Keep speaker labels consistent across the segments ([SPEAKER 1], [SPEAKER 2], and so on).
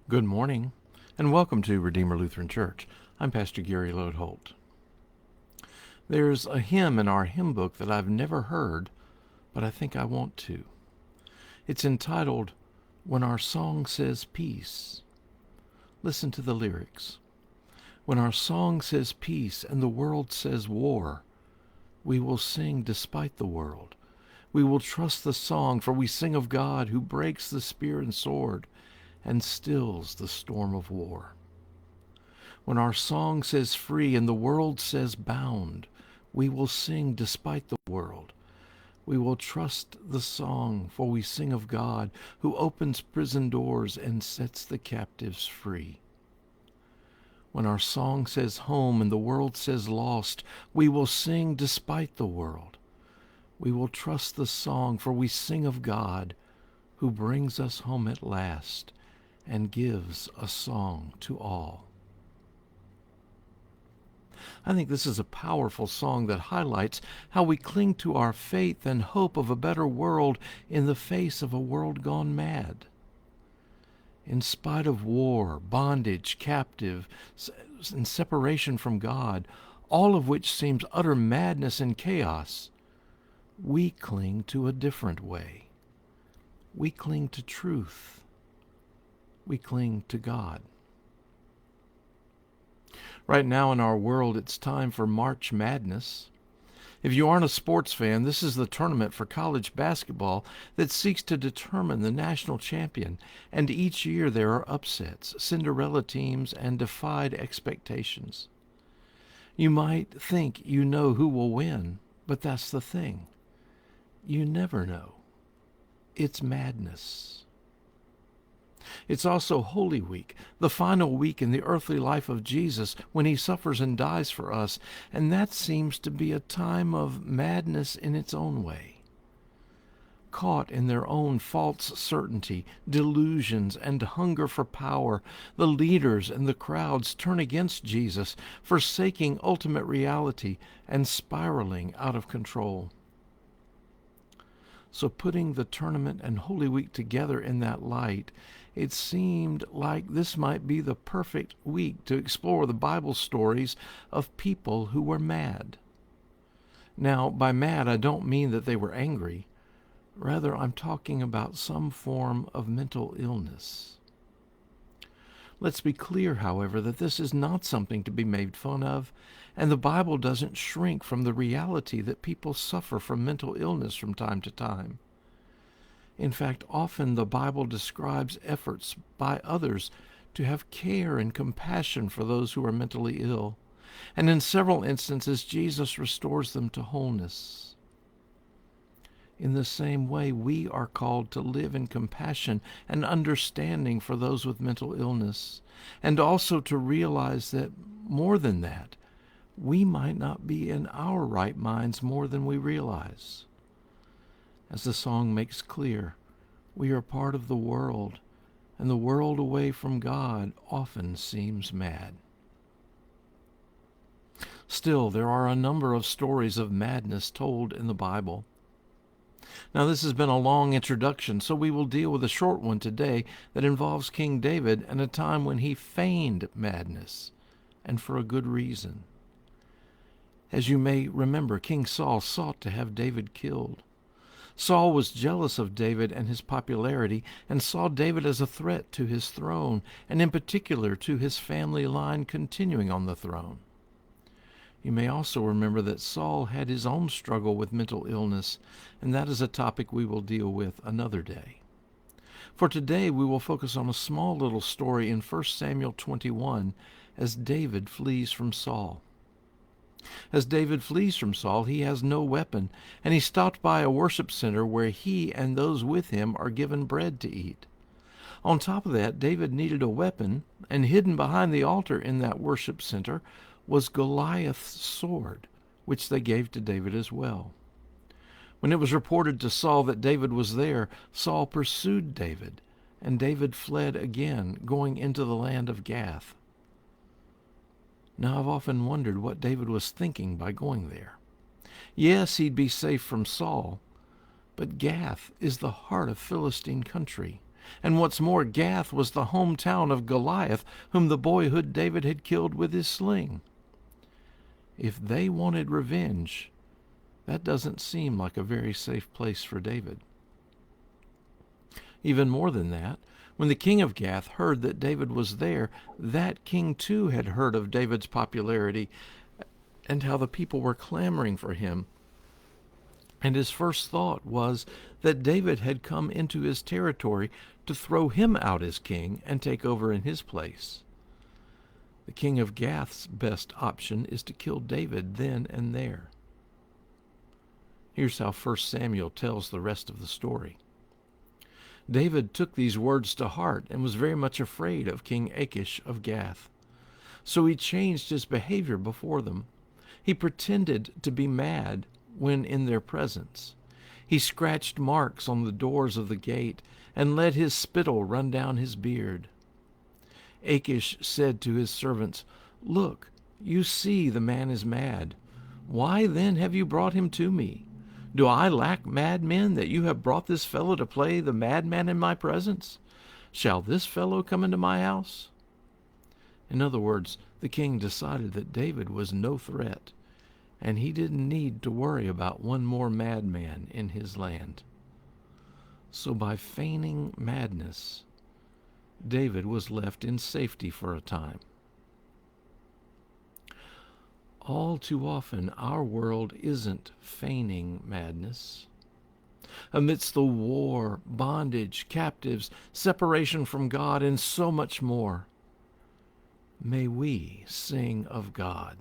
[SPEAKER 1] Good morning, and welcome to Redeemer Lutheran Church. I'm Pastor Gary Lodeholt. There's a hymn in our hymn book that I've never heard, but I think I want to. It's entitled, When Our Song Says Peace. Listen to the lyrics. When our song says peace and the world says war, we will sing despite the world. We will trust the song, for we sing of God who breaks the spear and sword and stills the storm of war. When our song says free and the world says bound, we will sing despite the world. We will trust the song, for we sing of God who opens prison doors and sets the captives free. When our song says home and the world says lost, we will sing despite the world. We will trust the song, for we sing of God who brings us home at last and gives a song to all. I think this is a powerful song that highlights how we cling to our faith and hope of a better world in the face of a world gone mad. In spite of war, bondage, captive, and separation from God, all of which seems utter madness and chaos, we cling to a different way. We cling to truth. We cling to God. Right now in our world, it's time for March Madness. If you aren't a sports fan, this is the tournament for college basketball that seeks to determine the national champion, and each year there are upsets, Cinderella teams, and defied expectations. You might think you know who will win, but that's the thing. You never know. It's madness. It's also Holy Week, the final week in the earthly life of Jesus when he suffers and dies for us, and that seems to be a time of madness in its own way. Caught in their own false certainty, delusions, and hunger for power, the leaders and the crowds turn against Jesus, forsaking ultimate reality and spiraling out of control. So putting the tournament and Holy Week together in that light, it seemed like this might be the perfect week to explore the Bible stories of people who were mad. Now, by mad, I don't mean that they were angry. Rather, I'm talking about some form of mental illness. Let's be clear, however, that this is not something to be made fun of, and the Bible doesn't shrink from the reality that people suffer from mental illness from time to time. In fact, often the Bible describes efforts by others to have care and compassion for those who are mentally ill, and in several instances Jesus restores them to wholeness. In the same way, we are called to live in compassion and understanding for those with mental illness, and also to realize that more than that, we might not be in our right minds more than we realize. As the song makes clear, we are part of the world, and the world away from God often seems mad. Still, there are a number of stories of madness told in the Bible. Now, this has been a long introduction, so we will deal with a short one today that involves King David and a time when he feigned madness, and for a good reason. As you may remember, King Saul sought to have David killed. Saul was jealous of David and his popularity and saw David as a threat to his throne, and in particular to his family line continuing on the throne. You may also remember that Saul had his own struggle with mental illness, and that is a topic we will deal with another day. For today, we will focus on a small little story in 1 Samuel 21 as David flees from Saul. As David flees from Saul, he has no weapon, and he stopped by a worship center where he and those with him are given bread to eat. On top of that, David needed a weapon, and hidden behind the altar in that worship center was Goliath's sword, which they gave to David as well. When it was reported to Saul that David was there, Saul pursued David, and David fled again, going into the land of Gath. Now, I've often wondered what David was thinking by going there. Yes, he'd be safe from Saul, but Gath is the heart of Philistine country, And what's more, Gath was the hometown of Goliath, whom the boyhood David had killed with his sling. If they wanted revenge, that doesn't seem like a very safe place for David. Even more than that, when the king of Gath heard that David was there, that king too had heard of David's popularity and how the people were clamoring for him. And his first thought was that David had come into his territory to throw him out as king and take over in his place. The king of Gath's best option is to kill David then and there. Here's how 1 Samuel tells the rest of the story. David took these words to heart and was very much afraid of King Achish of Gath. So he changed his behavior before them. He pretended to be mad when in their presence. He scratched marks on the doors of the gate and let his spittle run down his beard. Achish said to his servants, "Look, you see the man is mad. Why then have you brought him to me? Do I lack madmen that you have brought this fellow to play the madman in my presence? Shall this fellow come into my house?" In other words, the king decided that David was no threat, and he didn't need to worry about one more madman in his land. So by feigning madness, David was left in safety for a time. All too often, our world isn't feigning madness. Amidst the war, bondage, captives, separation from God, and so much more, may we sing of God.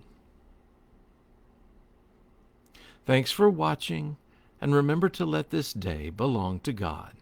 [SPEAKER 1] Thanks for watching, and remember to let this day belong to God.